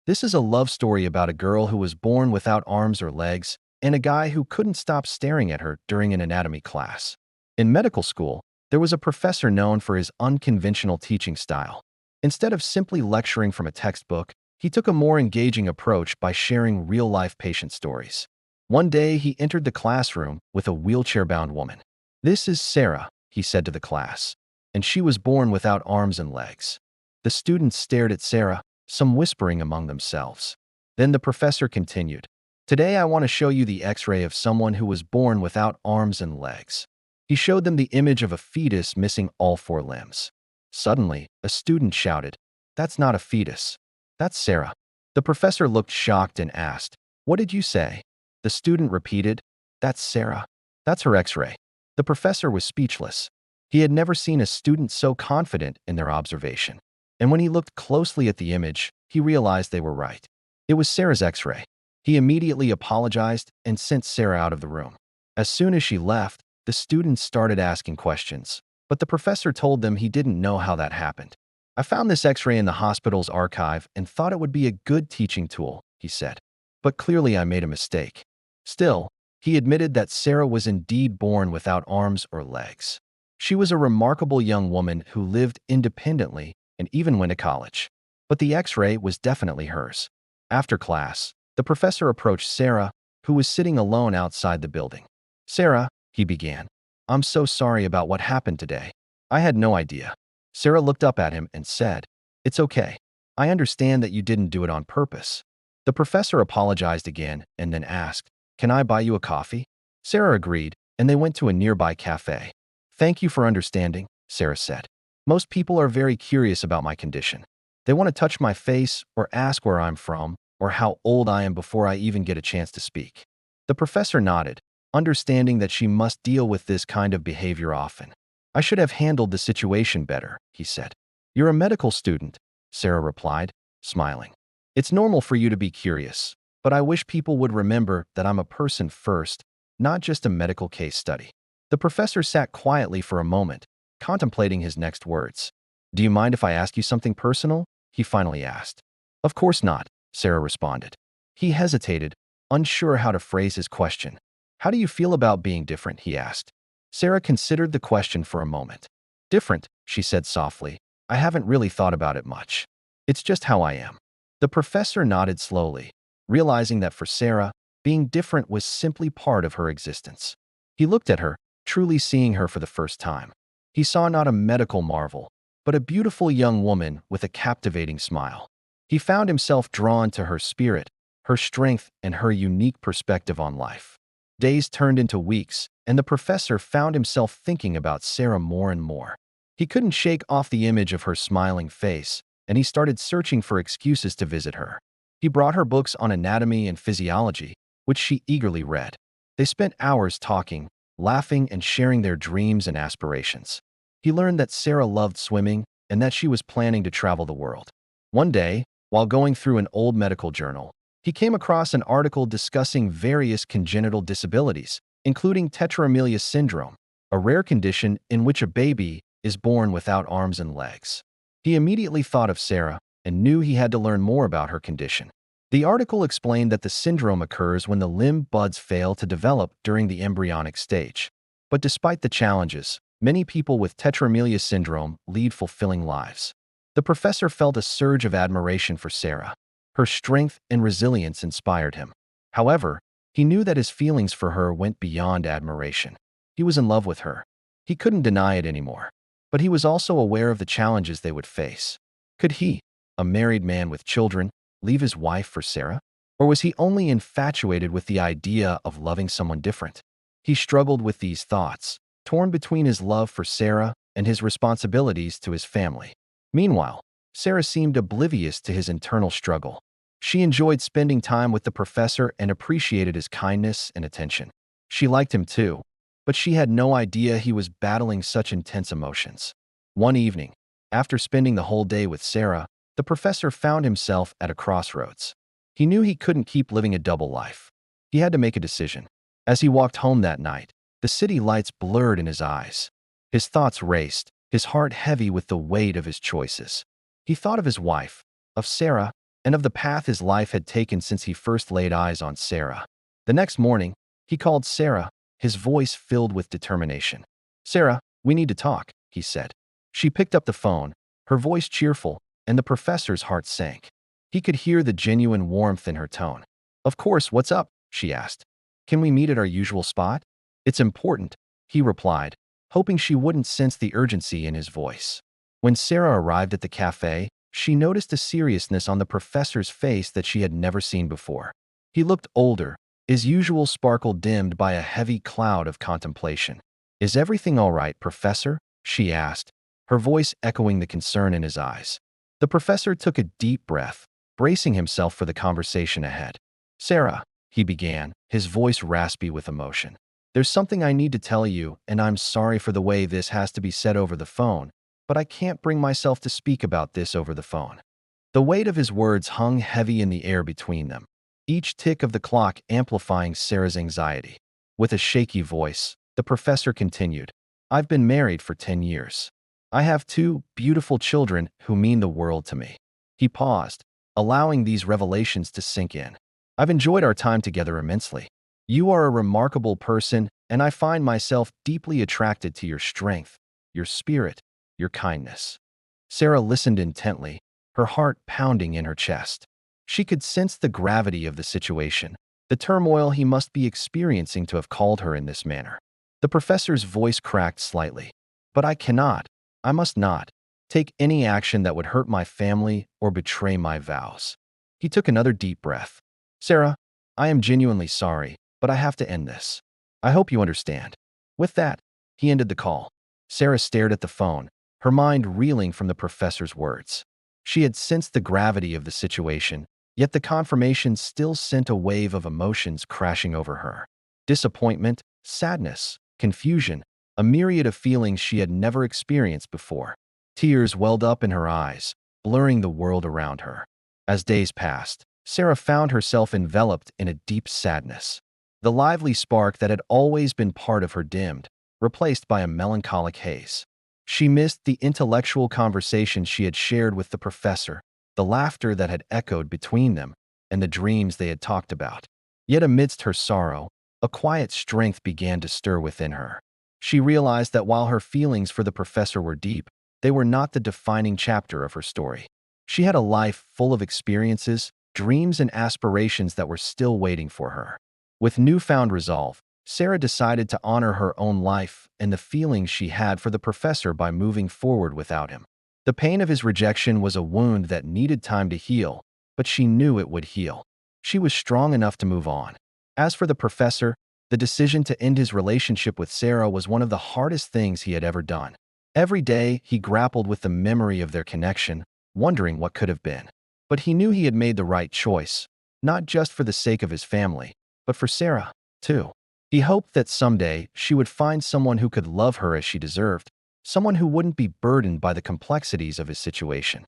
This is a love story about a girl who was born without arms or legs and a guy who couldn't stop staring at her during an anatomy class. In medical school, there was a professor known for his unconventional teaching style. Instead of simply lecturing from a textbook, he took a more engaging approach by sharing real-life patient stories. One day, he entered the classroom with a wheelchair-bound woman. "This is Sarah," he said to the class, "and she was born without arms and legs." The students stared at Sarah, some whispering among themselves. Then the professor continued, "Today I want to show you the X-ray of someone who was born without arms and legs." He showed them the image of a fetus missing all four limbs. Suddenly, a student shouted, "That's not a fetus. That's Sarah." The professor looked shocked and asked, "What did you say?" The student repeated, "That's Sarah. That's her X-ray." The professor was speechless. He had never seen a student so confident in their observation. And when he looked closely at the image, he realized they were right. It was Sarah's X-ray. He immediately apologized and sent Sarah out of the room. As soon as she left, the students started asking questions, but the professor told them he didn't know how that happened. "I found this X-ray in the hospital's archive and thought it would be a good teaching tool," he said. "But clearly I made a mistake." Still, he admitted that Sarah was indeed born without arms or legs. She was a remarkable young woman who lived independently and even went to college. But the X-ray was definitely hers. After class, the professor approached Sarah, who was sitting alone outside the building. "Sarah," he began, "I'm so sorry about what happened today. I had no idea." Sarah looked up at him and said, "It's okay. I understand that you didn't do it on purpose." The professor apologized again and then asked, "Can I buy you a coffee?" Sarah agreed, and they went to a nearby cafe. "Thank you for understanding," Sarah said. "Most people are very curious about my condition. They want to touch my face or ask where I'm from or how old I am before I even get a chance to speak." The professor nodded, understanding that she must deal with this kind of behavior often. "I should have handled the situation better," he said. "You're a medical student," Sarah replied, smiling. "It's normal for you to be curious, but I wish people would remember that I'm a person first, not just a medical case study." The professor sat quietly for a moment, contemplating his next words. "Do you mind if I ask you something personal?" he finally asked. "Of course not," Sarah responded. He hesitated, unsure how to phrase his question. "How do you feel about being different?" he asked. Sarah considered the question for a moment. "Different," she said softly. "I haven't really thought about it much. It's just how I am." The professor nodded slowly, realizing that for Sarah, being different was simply part of her existence. He looked at her, truly seeing her for the first time. He saw not a medical marvel, but a beautiful young woman with a captivating smile. He found himself drawn to her spirit, her strength, and her unique perspective on life. Days turned into weeks, and the professor found himself thinking about Sarah more and more. He couldn't shake off the image of her smiling face, and he started searching for excuses to visit her. He brought her books on anatomy and physiology, which she eagerly read. They spent hours talking, laughing, and sharing their dreams and aspirations. He learned that Sarah loved swimming and that she was planning to travel the world. One day, while going through an old medical journal, he came across an article discussing various congenital disabilities, including tetraamelia syndrome, a rare condition in which a baby is born without arms and legs. He immediately thought of Sarah and knew he had to learn more about her condition. The article explained that the syndrome occurs when the limb buds fail to develop during the embryonic stage. But despite the challenges, many people with tetraamelia syndrome lead fulfilling lives. The professor felt a surge of admiration for Sarah. Her strength and resilience inspired him. However, he knew that his feelings for her went beyond admiration. He was in love with her. He couldn't deny it anymore. But he was also aware of the challenges they would face. Could he, a married man with children, leave his wife for Sarah? Or was he only infatuated with the idea of loving someone different? He struggled with these thoughts, torn between his love for Sarah and his responsibilities to his family. Meanwhile, Sarah seemed oblivious to his internal struggle. She enjoyed spending time with the professor and appreciated his kindness and attention. She liked him too, but she had no idea he was battling such intense emotions. One evening, after spending the whole day with Sarah, the professor found himself at a crossroads. He knew he couldn't keep living a double life. He had to make a decision. As he walked home that night, the city lights blurred in his eyes. His thoughts raced, his heart heavy with the weight of his choices. He thought of his wife, of Sarah, and of the path his life had taken since he first laid eyes on Sarah. The next morning, he called Sarah, his voice filled with determination. "Sarah, we need to talk," he said. She picked up the phone, her voice cheerful, and the professor's heart sank. He could hear the genuine warmth in her tone. "Of course, what's up?" she asked. "Can we meet at our usual spot?" "It's important," he replied, hoping she wouldn't sense the urgency in his voice. When Sarah arrived at the cafe, she noticed a seriousness on the professor's face that she had never seen before. He looked older, his usual sparkle dimmed by a heavy cloud of contemplation. "Is everything all right, Professor?" she asked, her voice echoing the concern in his eyes. The professor took a deep breath, bracing himself for the conversation ahead. "Sarah," he began, his voice raspy with emotion. "There's something I need to tell you, and I'm sorry for the way this has to be said over the phone, but I can't bring myself to speak about this over the phone." The weight of his words hung heavy in the air between them, each tick of the clock amplifying Sarah's anxiety. With a shaky voice, the professor continued, "I've been married for 10 years. I have 2 beautiful children who mean the world to me." He paused, allowing these revelations to sink in. "I've enjoyed our time together immensely. You are a remarkable person, and I find myself deeply attracted to your strength, your spirit, your kindness." Sarah listened intently, her heart pounding in her chest. She could sense the gravity of the situation, the turmoil he must be experiencing to have called her in this manner. The professor's voice cracked slightly. "But I must not, take any action that would hurt my family or betray my vows." He took another deep breath. "Sarah, I am genuinely sorry, but I have to end this. I hope you understand." With that, he ended the call. Sarah stared at the phone, her mind reeling from the professor's words. She had sensed the gravity of the situation, yet the confirmation still sent a wave of emotions crashing over her. Disappointment, sadness, confusion, a myriad of feelings she had never experienced before. Tears welled up in her eyes, blurring the world around her. As days passed, Sarah found herself enveloped in a deep sadness. The lively spark that had always been part of her dimmed, replaced by a melancholic haze. She missed the intellectual conversations she had shared with the professor, the laughter that had echoed between them, and the dreams they had talked about. Yet amidst her sorrow, a quiet strength began to stir within her. She realized that while her feelings for the professor were deep, they were not the defining chapter of her story. She had a life full of experiences, dreams, and aspirations that were still waiting for her. With newfound resolve, Sarah decided to honor her own life and the feelings she had for the professor by moving forward without him. The pain of his rejection was a wound that needed time to heal, but she knew it would heal. She was strong enough to move on. As for the professor, the decision to end his relationship with Sarah was one of the hardest things he had ever done. Every day, he grappled with the memory of their connection, wondering what could have been. But he knew he had made the right choice, not just for the sake of his family, but for Sarah, too. He hoped that someday she would find someone who could love her as she deserved, someone who wouldn't be burdened by the complexities of his situation.